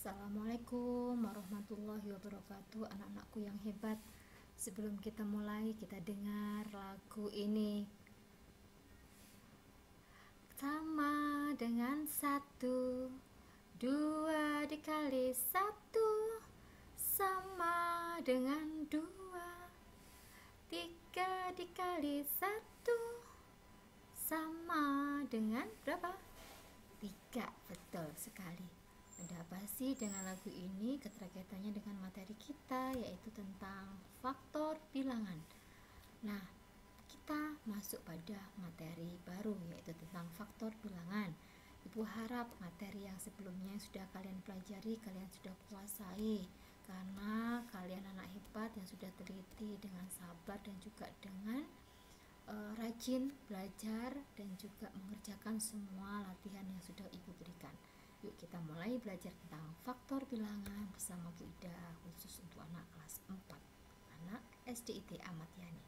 Assalamualaikum warahmatullahi wabarakatuh, anak-anakku yang hebat. Sebelum kita mulai, kita dengar lagu ini. Sama dengan satu, dua dikali satu sama dengan dua, tiga dikali satu sama dengan berapa? Tiga. Betul sekali. Ada apa sih dengan lagu ini? Keterkaitannya dengan materi kita, yaitu tentang faktor bilangan. Nah, kita masuk pada materi baru, yaitu tentang faktor bilangan. Ibu harap materi yang sebelumnya sudah kalian pelajari, kalian sudah kuasai, karena kalian anak hebat yang sudah teliti dengan sabar dan juga dengan rajin belajar dan juga mengerjakan semua latihan yang sudah ibu berikan. Yuk kita mulai belajar tentang faktor bilangan bersama Bu Ida, khusus untuk anak kelas 4, anak SDIT Ahmad Yani.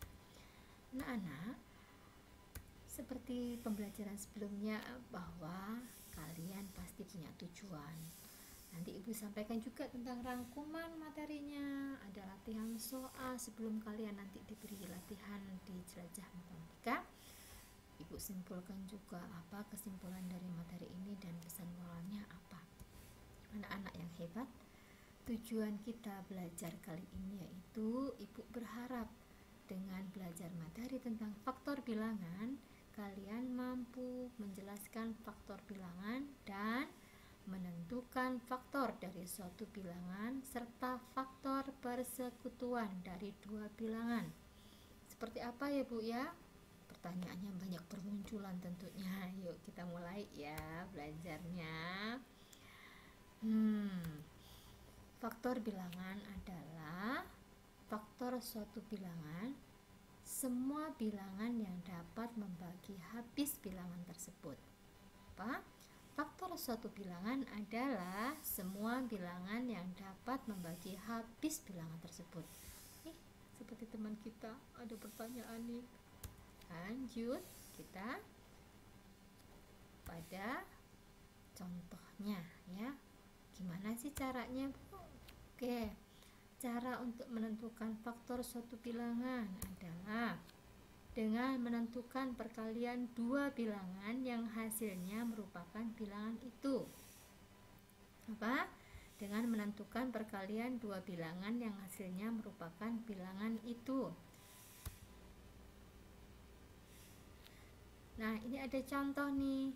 Anak-anak, seperti pembelajaran sebelumnya, bahwa kalian pasti punya tujuan. Nanti ibu sampaikan juga tentang rangkuman materinya. Ada latihan soal sebelum kalian nanti diberi latihan di jelajah matematika. Ibu simpulkan juga apa kesimpulan dari materi ini dan pesan moralnya apa. Anak-anak yang hebat, tujuan kita belajar kali ini yaitu ibu berharap dengan belajar materi tentang faktor bilangan, kalian mampu menjelaskan faktor bilangan dan menentukan faktor dari suatu bilangan serta faktor persekutuan dari dua bilangan. Seperti apa ya Bu ya? Pertanyaannya banyak bermunculan tentunya. Yuk kita mulai ya belajarnya. Faktor bilangan adalah faktor suatu bilangan, semua bilangan yang dapat membagi habis bilangan tersebut. Apa? Faktor suatu bilangan adalah semua bilangan yang dapat membagi habis bilangan tersebut. Seperti teman kita ada pertanyaan nih. Lanjut kita pada contohnya ya. Gimana sih caranya, Bu? Oke. Cara untuk menentukan faktor suatu bilangan adalah dengan menentukan perkalian dua bilangan yang hasilnya merupakan bilangan itu. Apa? Dengan menentukan perkalian dua bilangan yang hasilnya merupakan bilangan itu. Nah, ini ada contoh nih.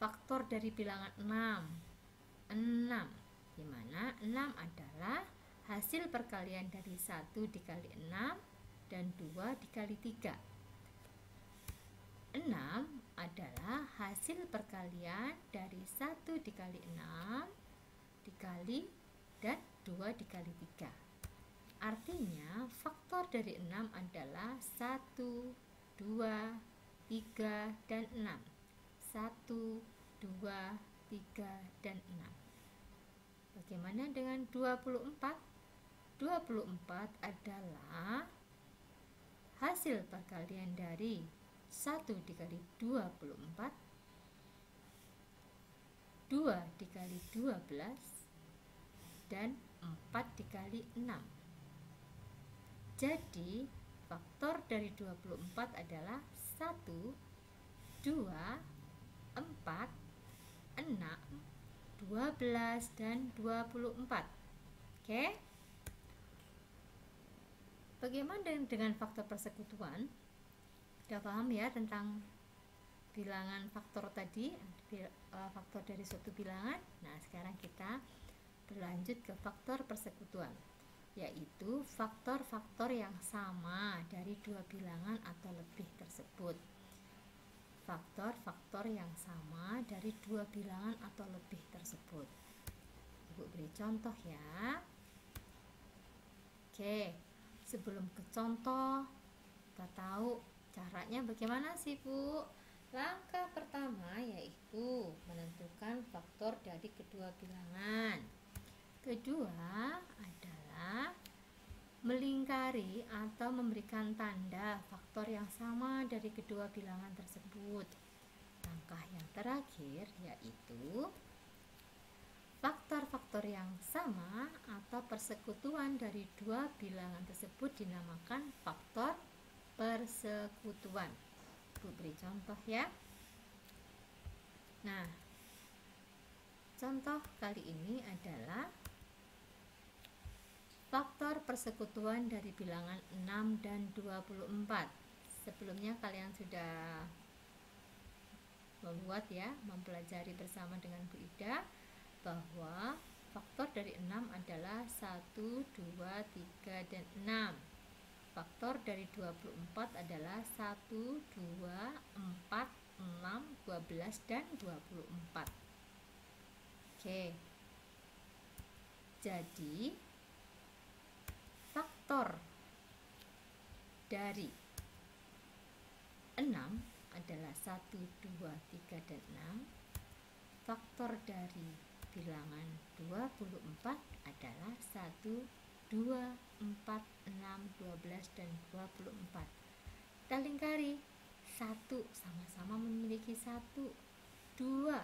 Faktor dari bilangan 6, di mana 6 adalah hasil perkalian dari 1 dikali 6 dan 2 dikali 3. 6 adalah hasil perkalian dari 1 dikali 6 dikali dan 2 dikali 3. Artinya faktor dari 6 adalah 1, 2, 3, dan 6. 1, 2, 3, dan 6. Bagaimana dengan 24? 24 adalah hasil perkalian dari 1 dikali 24, 2 dikali 12, dan 4 dikali 6. Jadi faktor dari 24 adalah 1, 2, 4, 6, 12, dan 24. Oke? Bagaimana dengan faktor persekutuan? Sudah paham ya tentang bilangan faktor tadi, faktor dari suatu bilangan. Nah, sekarang kita berlanjut ke faktor persekutuan, yaitu faktor-faktor yang sama dari dua bilangan atau lebih tersebut. Faktor-faktor yang sama dari dua bilangan atau lebih tersebut. Ibu beri contoh ya. Oke, sebelum ke contoh, kita tahu caranya bagaimana sih Bu? Langkah pertama yaitu menentukan faktor dari kedua bilangan. Kedua adalah melingkari atau memberikan tanda faktor yang sama dari kedua bilangan tersebut. Langkah yang terakhir yaitu Faktor-faktor yang sama atau persekutuan dari dua bilangan tersebut dinamakan faktor persekutuan. Bu beri contoh ya. Nah, contoh kali ini adalah faktor persekutuan dari bilangan 6 dan 24. Sebelumnya kalian sudah membuat ya, mempelajari bersama dengan Bu Ida bahwa faktor dari 6 adalah 1, 2, 3, dan 6. Faktor dari 24 adalah 1, 2, 4, 6, 12, dan 24. Oke. Jadi faktor dari 6 adalah 1, 2, 3, dan 6. Faktor dari bilangan 24 adalah 1, 2, 4, 6, 12, dan 24. Kita lingkari. 1 sama-sama memiliki 1, 2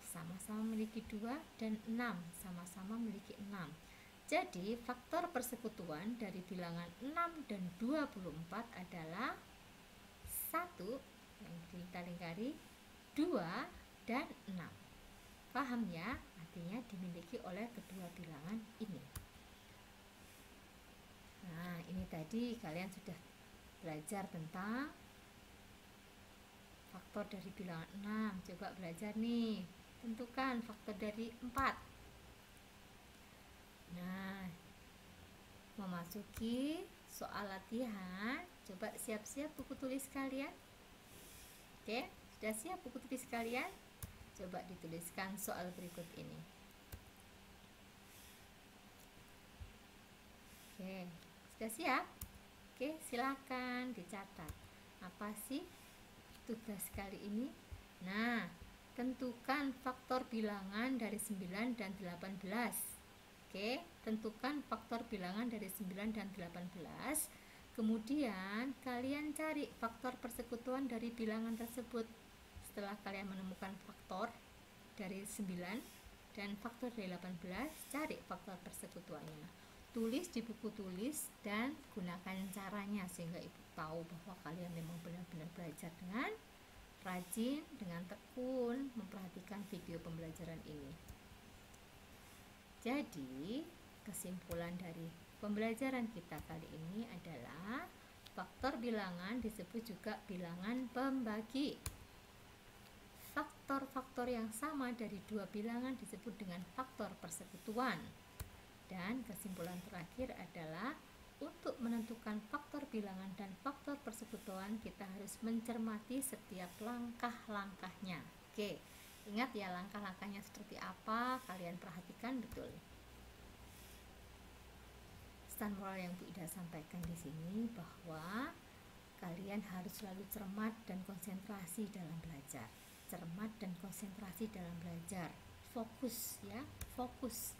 sama-sama memiliki 2, dan 6 sama-sama memiliki 6. Jadi faktor persekutuan dari bilangan 6 dan 24 adalah 1 yang kita lingkari, 2, dan 6. Paham ya? Artinya dimiliki oleh kedua bilangan ini. Nah, ini tadi kalian sudah belajar tentang faktor dari bilangan 6. Coba belajar nih. Tentukan faktor dari 4. Nah, memasuki soal latihan. Coba siap-siap buku tulis kalian. Oke, sudah siap buku tulis kalian? Coba dituliskan soal berikut ini. Oke, sudah siap? Oke, silakan dicatat. Apa sih tugas kali ini? Nah, tentukan faktor bilangan dari 9 dan 18. Oke, tentukan faktor bilangan dari 9 dan 18. Kemudian kalian cari faktor persekutuan dari bilangan tersebut. Setelah kalian menemukan faktor dari 9 dan faktor dari 18, cari faktor persekutuannya. Tulis di buku tulis dan gunakan caranya sehingga ibu tahu bahwa kalian memang benar-benar belajar dengan rajin, dengan tekun memperhatikan video pembelajaran ini. Jadi, kesimpulan dari pembelajaran kita kali ini adalah faktor bilangan disebut juga bilangan pembagi. Faktor-faktor yang sama dari dua bilangan disebut dengan faktor persekutuan. Dan kesimpulan terakhir adalah untuk menentukan faktor bilangan dan faktor persekutuan kita harus mencermati setiap langkah-langkahnya. Oke, ingat ya langkah-langkahnya seperti apa, kalian perhatikan betul. Pesan moral yang Bu Ida sampaikan di sini bahwa kalian harus selalu cermat dan konsentrasi dalam belajar. Cermat dan konsentrasi dalam belajar, fokus ya, fokus.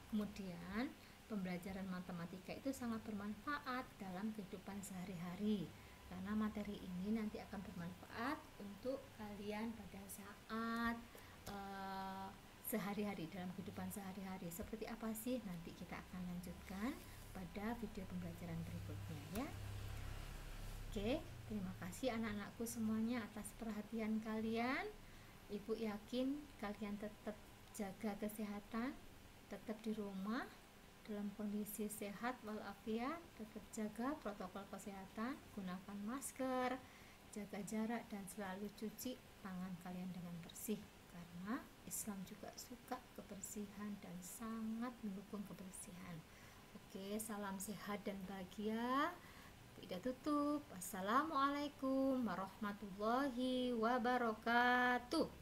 Kemudian pembelajaran matematika itu sangat bermanfaat dalam kehidupan sehari-hari karena materi ini nanti akan bermanfaat untuk kalian pada saat sehari-hari, dalam kehidupan sehari-hari. Seperti apa sih? Nanti kita akan lanjutkan pada video pembelajaran berikutnya ya. Oke, terima kasih anak-anakku semuanya atas perhatian kalian. Ibu yakin kalian tetap jaga kesehatan, tetap di rumah dalam kondisi sehat walafiat, tetap jaga protokol kesehatan, gunakan masker, jaga jarak, dan selalu cuci tangan kalian dengan bersih karena Islam juga suka kebersihan dan sangat mendukung kebersihan. Oke, salam sehat dan bahagia. Tidak tutup. Assalamualaikum warahmatullahi wabarakatuh.